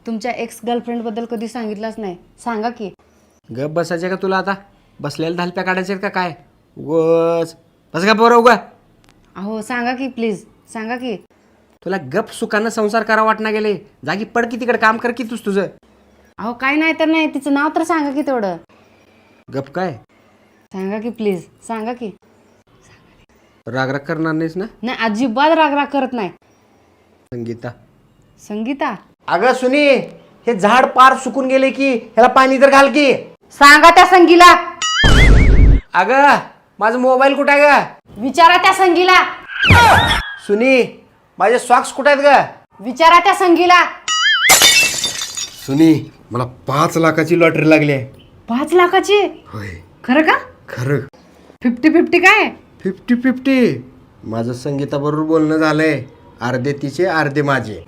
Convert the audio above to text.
तुमच्या एक्स गर्लफ्रेंडबद्दल कधी सांगितलंच नाही, सांगा की. गप बसायचे का तुला आता? बसलेल्या धालप्या काढायचे का काय? उगच बस का बरं उगा. अहो सांगा की प्लीज, सांगा की. तुला गप सुखानं संसार करा वाटना गेले. जागी पड की तिकडे काम कर की तुझं. अहो काय नाही तर नाही, तिचं नाव तर सांगा की तेवढं. गप काय? सांगा की प्लीज, सांगा की. राग करणार नाहीस ना? नाही, अजिबात राग करत नाही. संगीता. संगीता. अगं सुनी, हे झाड पार सुकून गेले की ह्याला पाणी तर घाल की. सांगा त्या संगीला. अगं माझा मोबाईल कुठे आहे ग? विचारा त्या संगीला. सुनी, माझे सॉक्स कुठे आहेत ग? विचारा त्या संगीला. सुनी, मला 5 लाखाची लॉटरी लागली आहे. 5 लाखाची? होय. खरं का? खरं. 50-50 काय? 50-50. माझं संगीता बरोबर बोलणं झालंय. अर्धे तिचे अर्धे माझे.